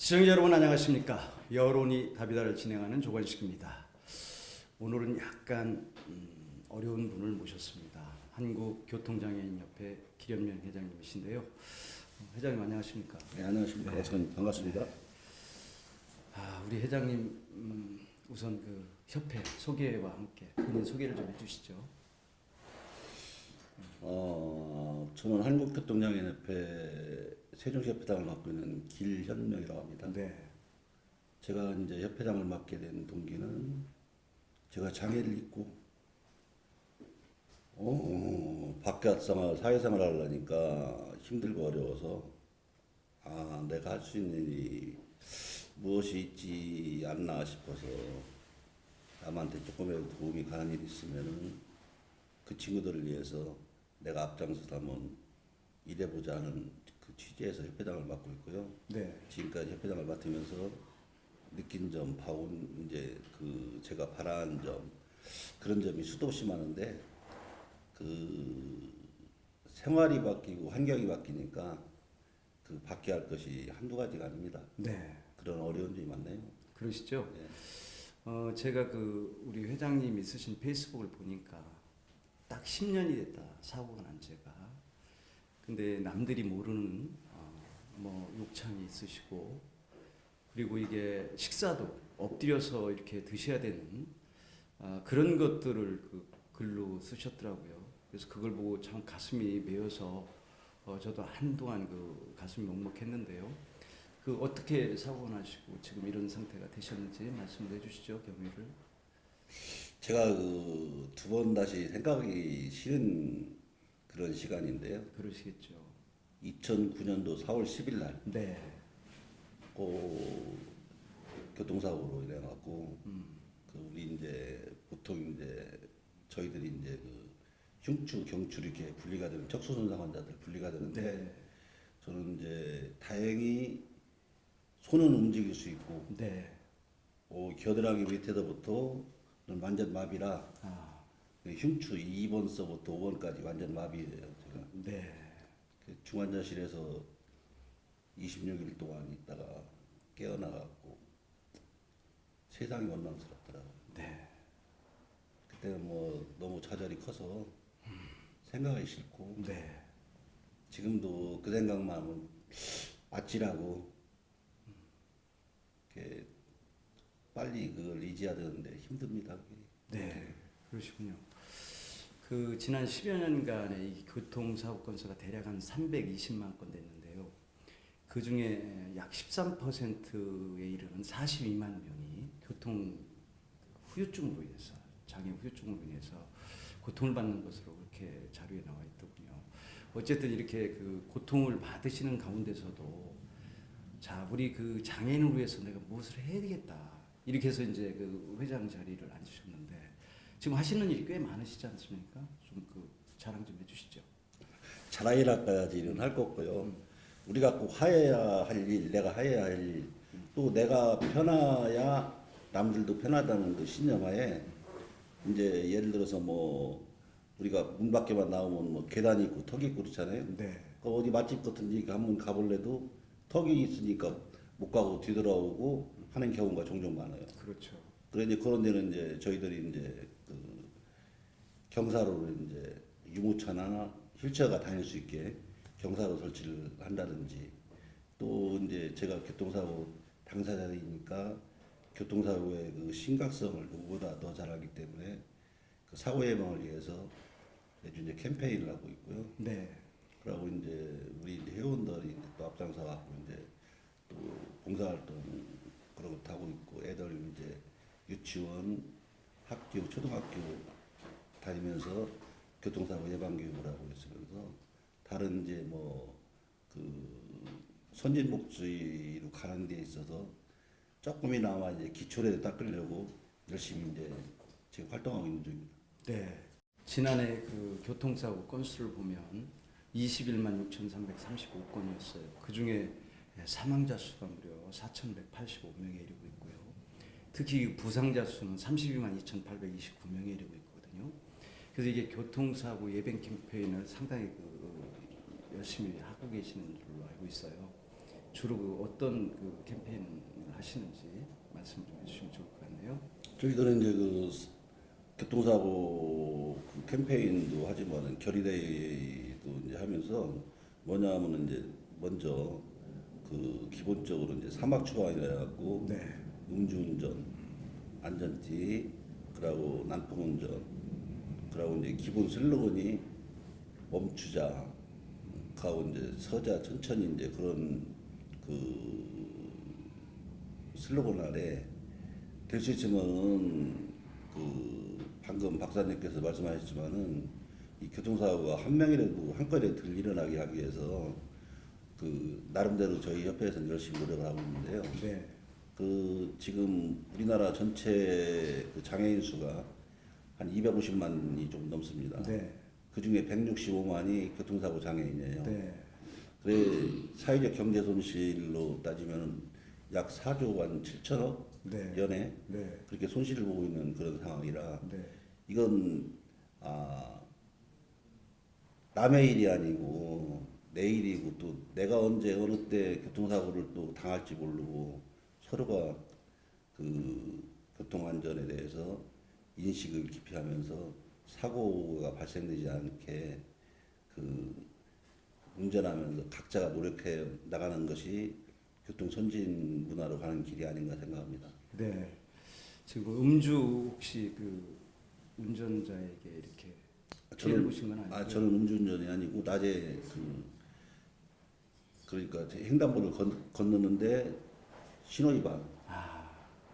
시청자 여러분 안녕하십니까. 여론이 답이다를 진행하는 조관식입니다. 오늘은 약간 어려운 분을 모셨습니다. 한국교통장애인협회 기련면 회장님이신데요. 회장님 안녕하십니까. 네, 안녕하십니까. 네. 반갑습니다. 우리 회장님 우선 그 협회 소개와 함께 본인 소개를 좀 해주시죠. 저는 한국교통장애인협회 세종시 협회장을 맡고 있는 길현명이라고 합니다. 네. 제가 이제 협회장을 맡게 된 동기는 제가 장애를 입고 밖에 사회생활 하려니까 힘들고 어려워서 내가 할 수 있는 일이 무엇이 있지 않나 싶어서 남한테 조금이라도 도움이 가는 일이 있으면은 그 친구들을 위해서 내가 앞장서서 한번 일해보자 하는 그 취지에서 협회장을 맡고 있고요. 네. 지금까지 협회장을 맡으면서 느낀 점, 봐온 이제 그 제가 바라는 점 그런 점이 수도 없이 많은데 그 생활이 바뀌고 환경이 바뀌니까 그 바뀌어야 할 것이 한두 가지가 아닙니다. 네. 그런 어려운 점이 많네요. 그러시죠? 네. 제가 그 우리 회장님이 쓰신 페이스북을 보니까 딱 10년이 됐다. 사고가 난 제가. 근데 남들이 모르는 뭐 욕창이 있으시고 그리고 이게 식사도 엎드려서 이렇게 드셔야 되는 그런 것들을 그 글로 쓰셨더라고요. 그래서 그걸 보고 참 가슴이 메어서 저도 한동안 그 가슴이 먹먹했는데요. 그 어떻게 사고가 나시고 지금 이런 상태가 되셨는지 말씀해 주시죠, 경위를. 제가 그 두 번 다시 생각하기 싫은 그런 시간인데요. 그러시겠죠. 2009년도 4월 10일 날, 네. 교통사고로 일어나고, 그 우리 이제 보통 이제 저희들이 이제 그 흉추, 경추 이렇게 분리가 되는 척수손상 환자들 분리가 되는데, 네. 저는 이제 다행히 손은 움직일 수 있고, 네. 겨드랑이 밑에서부터 완전 마비라. 흉추 2번서부터 5번까지 완전 마비예요. 제가. 네. 중환자실에서 26일 동안 있다가 깨어나갖고 세상이 원망스럽더라고요. 네. 그때는 뭐 너무 좌절이 커서 생각하기 싫고 네. 지금도 그 생각만 하면 아찔하고 이렇게 빨리 그걸 이제야 되는데 힘듭니다. 네. 그러시군요. 그 지난 10여 년간의 이 교통사고 건수가 대략 한 320만 건 됐는데요. 그 중에 약 13%에 이르는 42만 명이 교통 후유증으로 인해서 장애 후유증으로 인해서 고통을 받는 것으로 그렇게 자료에 나와 있더군요. 어쨌든 이렇게 그 고통을 받으시는 가운데서도 자 우리 그 장애인을 위해서 내가 무엇을 해야 되겠다 이렇게 해서 이제 그 회장 자리를 앉으셨는데. 지금 하시는 일이 꽤 많으시지 않습니까? 좀 그 자랑 좀 해주시죠. 자랑이랄까지는 할 거 없고요. 우리가 꼭 하여야 할 일, 내가 하여야 할 일, 또 내가 편해야 남들도 편하다는 그 신념하에 이제 예를 들어서 뭐 우리가 문 밖에만 나오면 뭐 계단이 있고 턱이 있고 그렇잖아요. 네. 그 어디 맛집 같은 데 한번 가볼래도 턱이 있으니까 못 가고 뒤돌아오고 하는 경우가 종종 많아요. 그렇죠. 그런데 그런 데는 이제 저희들이 이제 그 경사로로 이제 유모차나 휠체어가 다닐 수 있게 경사로 설치를 한다든지 또 이제 제가 교통사고 당사자이니까 교통사고의 그 심각성을 누구보다 더 잘 알기 때문에 그 사고 예방을 위해서 매주 이제 캠페인을 하고 있고요. 네. 그리고 이제 우리 이제 회원들이 또 앞장서 갖고 이제 또 봉사활동 그러고 하고 있고 애들 이제 유치원, 학교, 초등학교 다니면서 교통사고 예방 교육을 하고 있으면서 다른 이제 뭐 그 선진복지로 가는 데 있어서 조금이나마 이제 기초를 닦으려고 열심히 이제 지금 활동하고 있는 중입니다. 네. 지난해 그 교통사고 건수를 보면 21만 6,335건이었어요. 그 중에 사망자 수가 무려 4,185명에 이르고 있고요. 특히 부상자 수는 32만 2,829명에 이르고 있거든요. 그래서 이게 교통사고 예방 캠페인을 상당히 열심히 하고 계시는 걸로 알고 있어요. 주로 그 어떤 그 캠페인을 하시는지 말씀 좀 해주시면 좋을 것 같네요. 저희들은 이제 그 교통사고 그 캠페인도 하지만 결의대회도 이제 하면서 뭐냐면은 이제 먼저 그 기본적으로 이제 사막 추방이라 갖고 네. 음주운전, 안전띠, 그리고 난폭운전, 그리고 이제 기본 슬로건이 멈추자, 가고 이제 서자 천천히 이제 그런 그 슬로건 아래 될 수 있으면은 그 방금 박사님께서 말씀하셨지만은 이 교통사고가 한 명이라도 한 건에 덜 일어나게 하기 위해서 그 나름대로 저희 협회에서는 열심히 노력을 하고 있는데요. 네. 그 지금 우리나라 전체 그 장애인 수가 한 250만이 좀 넘습니다. 네. 그 중에 165만이 교통사고 장애인이에요. 네. 그래 사회적 경제 손실로 따지면 약 4조 한 7천억 네. 연에 네. 그렇게 손실을 보고 있는 그런 상황이라 네. 이건 남의 일이 아니고 내 일이고 또 내가 언제 어느 때 교통사고를 또 당할지 모르고 서로가 그 교통안전에 대해서 인식을 깊이 하면서 사고가 발생되지 않게 그 운전하면서 각자가 노력해 나가는 것이 교통 선진 문화로 가는 길이 아닌가 생각합니다. 네. 지금 음주 혹시 그 운전자에게 이렇게 피해를 보신 건 아니고? 저는 음주운전이 아니고 낮에 그러니까 횡단보도를 건너는데 신호위반.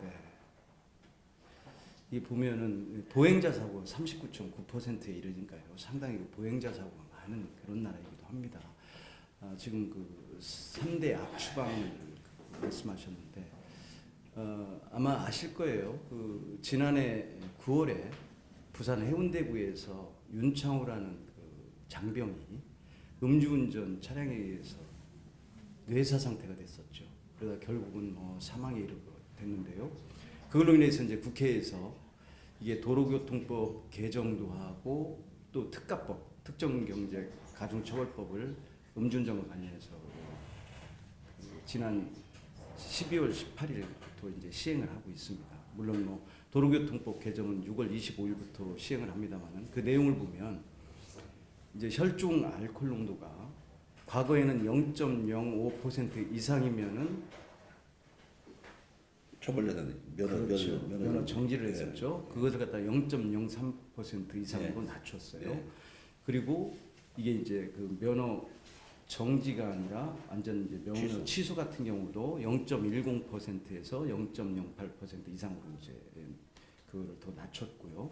네. 이 보면은 보행자 사고 39.9%에 이르니까요. 상당히 보행자 사고가 많은 그런 나라이기도 합니다. 지금 그 3대 악추방을 말씀하셨는데 아마 아실 거예요. 그 지난해 9월에 부산 해운대구에서 윤창호라는 그 장병이 음주운전 차량에 의해서 뇌사 상태가 됐었죠. 그러다 결국은 사망에 이르게 됐는데요. 그걸로 인해서 이제 국회에서 이게 도로교통법 개정도 하고 또 특가법, 특정경제 가중처벌법을 음주운전과 관련해서 지난 12월 18일부터 이제 시행을 하고 있습니다. 물론 뭐 도로교통법 개정은 6월 25일부터 시행을 합니다만은 그 내용을 보면 이제 혈중 알코올 농도가 과거에는 0.05% 이상이면은 처벌되는 면허 정지를 했었죠. 네. 그것을 갖다 0.03% 이상으로 네. 낮췄어요. 네. 그리고 이게 이제 그 면허 정지가 아니라 완전 이제 면허 취소 같은 경우도 0.10%에서 0.08% 이상으로 이제 그거를 더 낮췄고요.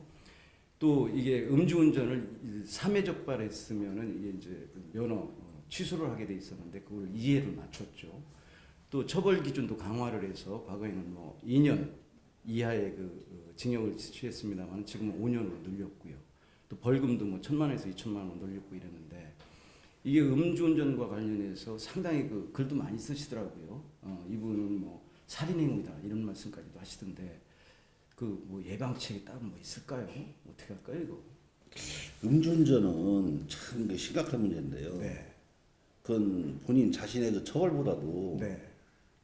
또 이게 음주운전을 3회 적발했으면은 이게 이제 면허 취소를 하게 돼 있었는데 그걸 2회로 낮췄죠. 또 처벌 기준도 강화를 해서 과거에는 뭐 2년 이하의 그 징역을 취했습니다만 지금은 5년으로 늘렸고요. 또 벌금도 뭐 1,000만 원에서 2,000만 원 늘렸고 이랬는데 이게 음주운전과 관련해서 상당히 그 글도 많이 쓰시더라고요. 이분은 뭐 살인행위다 이런 말씀까지도 하시던데 그 뭐 예방책이 따로 뭐 있을까요? 어떻게 할까요 이거? 음주운전은 참 심각한 문제인데요. 네. 그건 본인 자신의 그 처벌보다도 네.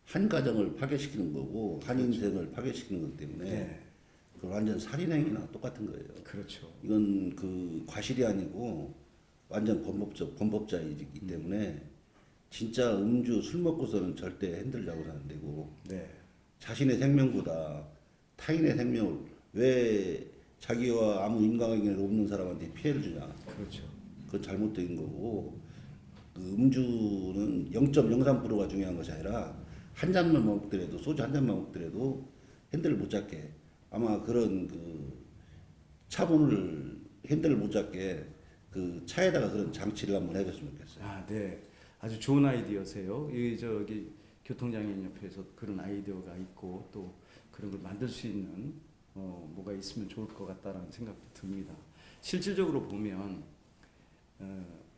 한 가정을 파괴시키는 거고 한 인생을 파괴시키는 것 때문에 네. 그 완전 살인행위나 똑같은 거예요. 그렇죠. 이건 그 과실이 아니고 완전 범법자이기 때문에 진짜 음주 술 먹고서는 절대 핸들 잡아서는 안 되고 네. 자신의 생명보다 타인의 생명을 왜 자기와 아무 인과관계가 없는 사람한테 피해를 주냐. 그렇죠. 그건 잘못된 거고 그 음주는 0.03%가 중요한 것이 아니라 한 잔만 먹더라도 소주 한 잔만 먹더라도 핸들을 못 잡게 아마 그런 그 차분을 핸들을 못 잡게 그 차에다가 그런 장치를 한번 해줬으면 좋겠어요. 네. 아주 좋은 아이디어세요. 이 저기 교통장애인협회에서 그런 아이디어가 있고 또 그런 걸 만들 수 있는 뭐가 있으면 좋을 것 같다라는 생각도 듭니다. 실질적으로 보면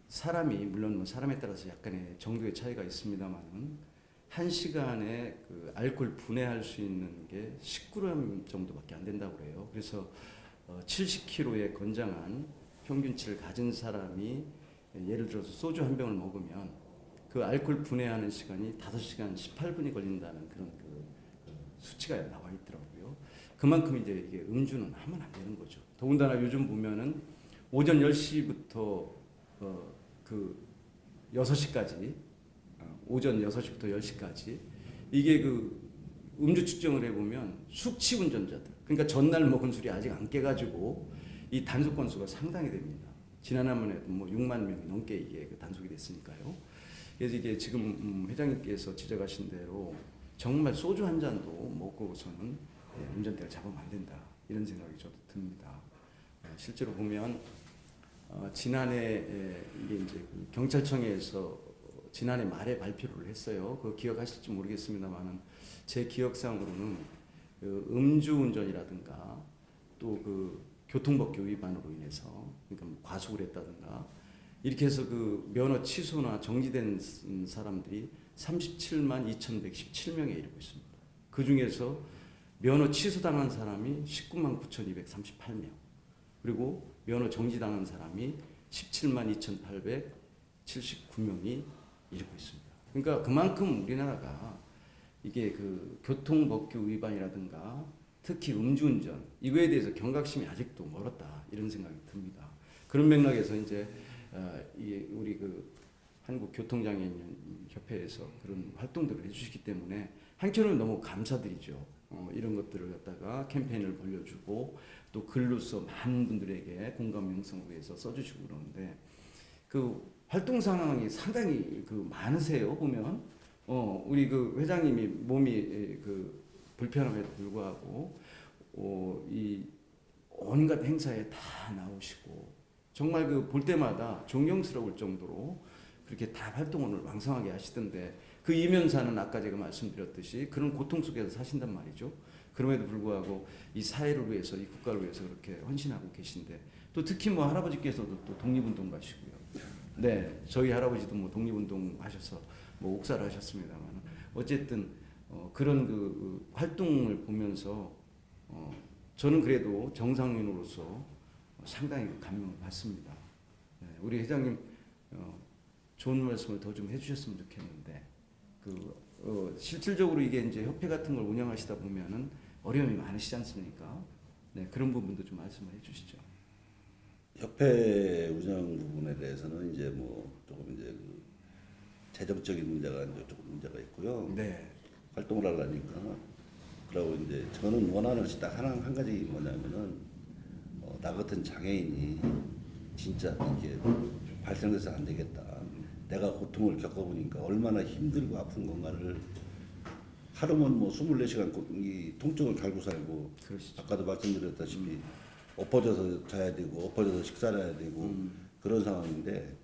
사람이 물론 뭐 사람에 따라서 약간의 정도의 차이가 있습니다만은 한 시간에 그 알코올 분해할 수 있는 게 10g 정도밖에 안 된다고 그래요. 그래서 70kg의 건장한 평균치를 가진 사람이 예를 들어서 소주 한 병을 먹으면 그 알코올 분해하는 시간이 5시간 18분이 걸린다는 그런 그 수치가 나와 있더라고요. 그만큼 이제 이게 음주는 하면 안 되는 거죠. 더군다나 요즘 보면은 오전 10시부터 그 6시까지 오전 6시부터 10시까지 이게 그 음주 측정을 해보면 숙취 운전자들, 그러니까 전날 먹은 술이 아직 안 깨가지고 이 단속 건수가 상당히 됩니다. 지난해만 해도 뭐 6만 명이 넘게 이게 그 단속이 됐으니까요. 그래서 이게 지금 회장님께서 지적하신 대로 정말 소주 한 잔도 먹고서는 운전대를 잡으면 안 된다, 이런 생각이 저도 듭니다. 실제로 보면 지난해 이게 이제 그 경찰청에서 지난해 말에 발표를 했어요. 그거 기억하실지 모르겠습니다만은 제 기억상으로는 그 음주운전이라든가 또 그 교통법규 위반으로 인해서, 그러니까 뭐 과속을 했다든가 이렇게 해서 그 면허 취소나 정지된 사람들이 37만 2,117명에 이르고 있습니다. 그 중에서 면허 취소당한 사람이 19만 9,238명, 그리고 면허 정지당한 사람이 17만 2,879명이 이르고 있습니다. 그러니까 그만큼 우리나라가 이게 그 교통법규 위반이라든가 특히 음주운전 이거에 대해서 경각심이 아직도 멀었다, 이런 생각이 듭니다. 그런 맥락에서 이제 이게 우리 그 한국교통장애인 협회에서 그런 활동들을 해주시기 때문에 한편으로는 너무 감사드리죠. 이런 것들을 갖다가 캠페인을 벌려주고 또 글로써 많은 분들에게 공감 형성을 위해서 써주시고 그러는데 그 활동 상황이 상당히 그 많으세요. 보면 우리 그 회장님이 몸이 그 불편함에도 불구하고 이 온갖 행사에 다 나오시고 정말 그 볼 때마다 존경스러울 정도로 그렇게 다 활동을 왕성하게 하시던데 그 이면사는 아까 제가 말씀드렸듯이 그런 고통 속에서 사신단 말이죠. 그럼에도 불구하고 이 사회를 위해서, 이 국가를 위해서 그렇게 헌신하고 계신데 또 특히 뭐 할아버지께서도 또 독립운동 가시고요. 네, 저희 할아버지도 뭐 독립운동 하셔서 뭐 옥사를 하셨습니다만 어쨌든 그런 그 활동을 보면서 저는 그래도 정상인으로서 상당히 감명을 받습니다. 네, 우리 회장님 좋은 말씀을 더 좀 해주셨으면 좋겠는데 실질적으로 이게 이제 협회 같은 걸 운영하시다 보면은 어려움이 많으시지 않습니까? 네, 그런 부분도 좀 말씀을 해주시죠. 협회 운영 부분에 대해서는 이제 뭐 조금 이제 그 재정적인 문제가 이제 조금 문제가 있고요. 네, 활동을 하려니까 그리고 이제 저는 원하는 것이 딱 한 가지 뭐냐면은 나 같은 장애인이 진짜 이게 발생돼서 안 되겠다. 내가 고통을 겪어보니까 얼마나 힘들고 아픈 건가를 하루면 뭐 24시간 이 통증을 달고 살고 그러시죠. 아까도 말씀드렸다시피 엎어져서 자야 되고 엎어져서 식사를 해야 되고 그런 상황인데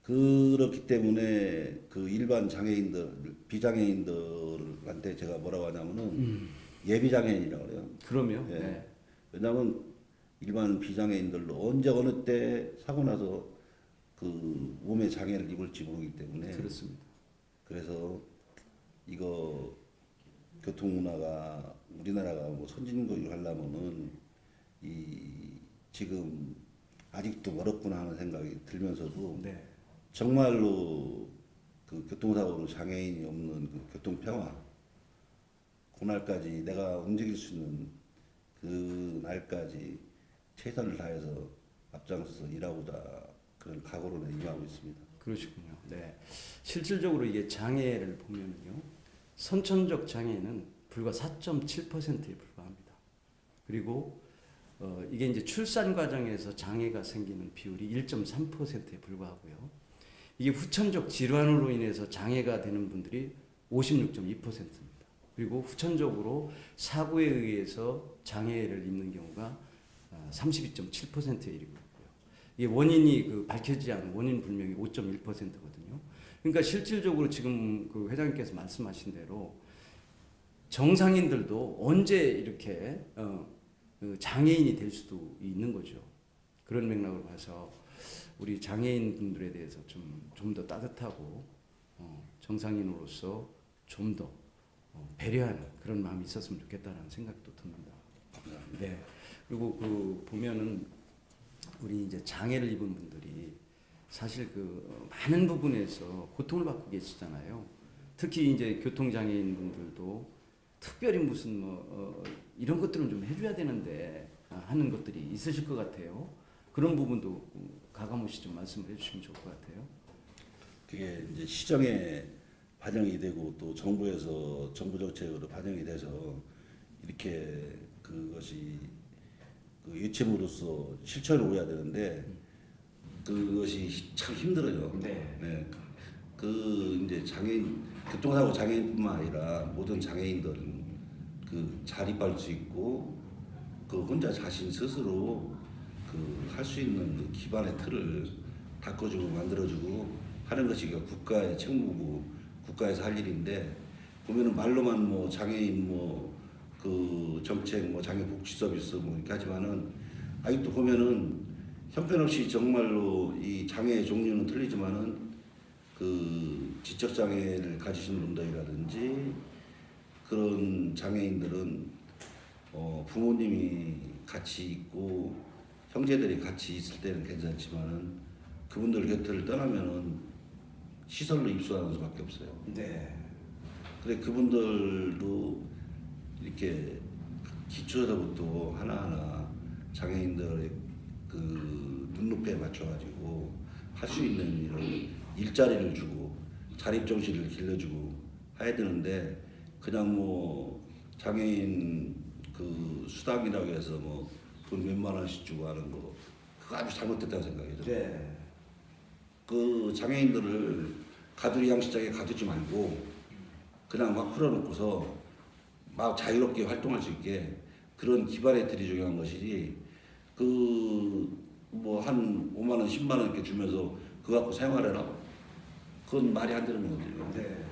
그렇기 때문에 그 일반 장애인들 비장애인들한테 제가 뭐라고 하냐면은 예비 장애인이라고 그래요. 그러면 예. 네. 왜냐하면 일반 비장애인들도 언제 어느 때 사고 나서 그 몸에 장애를 입을지 모르기 때문에 그렇습니다. 그래서 이거 교통 문화가 우리나라가 뭐 선진국을 하려면은 이 지금 아직도 멀었구나 하는 생각이 들면서도 네. 정말로 그 교통사고로 장애인이 없는 그 교통평화 그날까지 내가 움직일 수 있는 그 날까지 최선을 다해서 앞장서서 일하고자 그런 각오로 임하고 있습니다. 그러시군요. 네. 실질적으로 이게 장애를 보면요, 선천적 장애는 불과 4.7%에 불과합니다. 그리고 이게 이제 출산 과정에서 장애가 생기는 비율이 1.3%에 불과하고요. 이게 후천적 질환으로 인해서 장애가 되는 분들이 56.2%입니다. 그리고 후천적으로 사고에 의해서 장애를 입는 경우가 32.7%에 이르고 있고요. 이게 원인이 그 밝혀지지 않은 원인 불명이 5.1%거든요. 그러니까 실질적으로 지금 그 회장님께서 말씀하신 대로 정상인들도 언제 이렇게 그 장애인이 될 수도 있는 거죠. 그런 맥락으로 봐서 우리 장애인 분들에 대해서 좀 더 따뜻하고 정상인으로서 좀 더 배려하는 그런 마음이 있었으면 좋겠다라는 생각도 듭니다. 네. 그리고 그 보면은 우리 이제 장애를 입은 분들이 사실 많은 부분에서 고통을 받고 계시잖아요. 특히 이제 교통장애인 분들도 특별히 무슨 이런 것들은 좀 해줘야 되는데 하는 것들이 있으실 것 같아요. 그런 부분도 가감없이 좀 말씀을 해주시면 좋을 것 같아요. 그게 이제 시정에 반영이 되고 또 정부에서 정부 정책으로 반영이 돼서 이렇게 그것이 그 유치물로서 실천을 오야 되는데 그것이 참 힘들어요. 네. 네. 그 이제 장애인 교통사고 장애인뿐만 아니라 모든 장애인들은 그 자립할 수 있고 그 혼자 자신 스스로 그 할 수 있는 그 기반의 틀을 닦아주고 만들어주고 하는 것이 국가의 책무고 국가에서 할 일인데 보면은 말로만 뭐 장애인 뭐 그 정책 뭐 장애 복지 서비스 뭐 이렇게 하지만은 아직도 보면은 형편없이 정말로 이 장애의 종류는 틀리지만은 그 지적 장애를 가지신 분들이라든지 그런 장애인들은 부모님이 같이 있고 형제들이 같이 있을 때는 괜찮지만은 그분들 곁을 떠나면은 시설로 입소하는 수밖에 없어요. 네. 그래 그분들도 이렇게 기초에서부터 하나하나 장애인들의 그 눈높이에 맞춰가지고 할 수 있는 이런 일자리를 주고 자립 정신을 길러주고 해야 되는데 그냥 뭐 장애인 그 수당이라고 해서 뭐 돈 몇만 원씩 주고 하는 거 그거 아주 잘못됐다고 생각해요. 네. 그 장애인들을 가두리 양식장에 가두지 말고 그냥 막 풀어놓고서 막 자유롭게 활동할 수 있게 그런 기반의 틀이 중요한 것이지 그 뭐 한 5만 원, 10만 원 이렇게 주면서 그거 갖고 생활해라. 그건 말이 안 되는 거거든요. 네.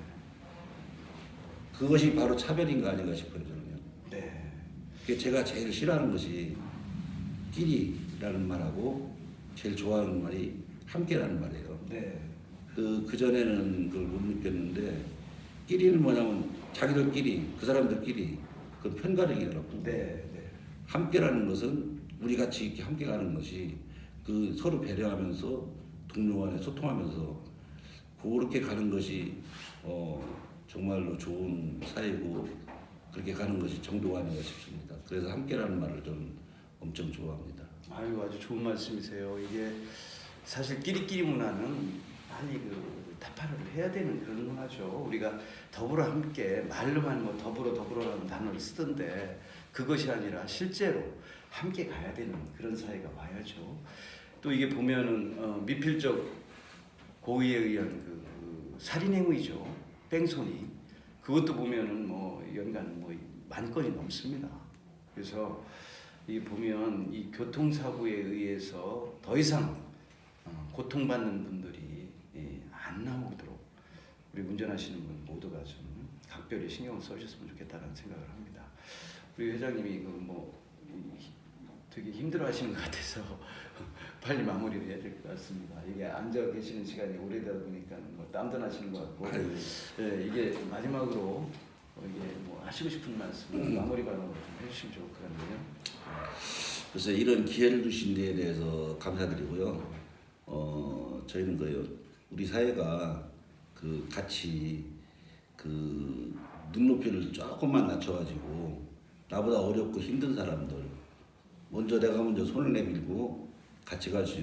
그것이 바로 차별인가 아닌가 싶어요 저는요. 네. 그게 제가 제일 싫어하는 것이 끼리라는 말하고 제일 좋아하는 말이 함께라는 말이에요. 네. 그 전에는 그걸 못 느꼈는데 끼리는 뭐냐면 자기들끼리 그 사람들끼리 그 편가르기라고. 네. 네. 함께라는 것은 우리 같이 이렇게 함께 가는 것이 그 서로 배려하면서 동료 간에 소통하면서 그렇게 가는 것이 정말로 좋은 사회고 그렇게 가는 것이 정도가 아닌가 싶습니다. 그래서 함께라는 말을 저는 엄청 좋아합니다. 아유 아주 좋은 말씀이세요. 이게 사실 끼리끼리 문화는 빨리 타파를 해야 되는 그런 문화죠. 우리가 더불어 함께 말로만 뭐 더불어라는 단어를 쓰던데 그것이 아니라 실제로 함께 가야 되는 그런 사회가 와야죠. 또 이게 보면은 미필적 고의에 의한 그 살인 행위죠. 뺑소니. 그것도 보면은 뭐 연간 뭐 10,000건이 넘습니다. 그래서 이 보면 이 교통사고에 의해서 더 이상 고통받는 분들이 안 나오도록 우리 운전하시는 분 모두가 좀 각별히 신경을 써주셨으면 좋겠다는 생각을 합니다. 우리 회장님이 되게 힘들어하시는 것 같아서 빨리 마무리를 해야 될 것 같습니다. 이게 앉아 계시는 시간이 오래되다 보니까 뭐 땀도 나시는 것 같고, 네, 이게 마지막으로 이게 뭐 하시고 싶은 말씀, 마무리 발언을 좀 해주시면 좋을 것 같네요. 그래서 이런 기회를 주신 데에 대해서 감사드리고요. 저희는 우리 사회가 그 같이 그 눈높이를 조금만 낮춰가지고 나보다 어렵고 힘든 사람들 내가 먼저 손을 내밀고 같이 갈 수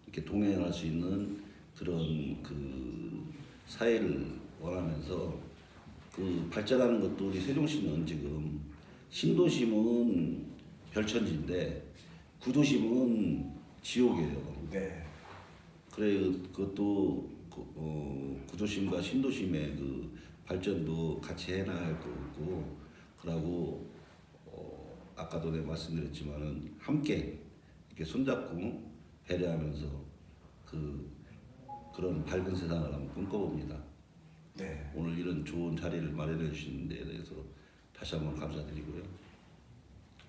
이렇게 동행할 수 있는 그런 그 사회를 원하면서 그 발전하는 것도 우리 세종시는 지금 신도심은 별천지인데 구도심은 지옥이에요. 네. 그래 그것도 구도심과 신도심의 그 발전도 같이 해나갈 거고 그러고 아까도 내가 말씀드렸지만은 함께 이렇게 손잡고 배려하면서 그런 밝은 세상을 한번 꿈꿔봅니다. 네. 오늘 이런 좋은 자리를 마련해 주신 데에 대해서 다시 한번 감사드리고요.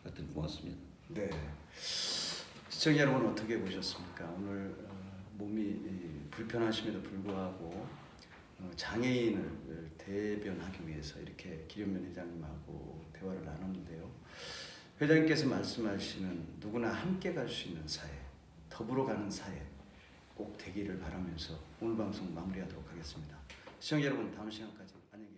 하여튼 고맙습니다. 네. 시청자 여러분 어떻게 보셨습니까? 오늘 몸이 불편하심에도 불구하고 장애인을 대변하기 위해서 이렇게 기련면 회장님하고 대화를 나눴는데요. 회장님께서 말씀하시는 누구나 함께 갈 수 있는 사회, 더불어 가는 사회, 꼭 되기를 바라면서 오늘 방송 마무리하도록 하겠습니다. 시청자 여러분, 다음 시간까지 안녕히 계세요.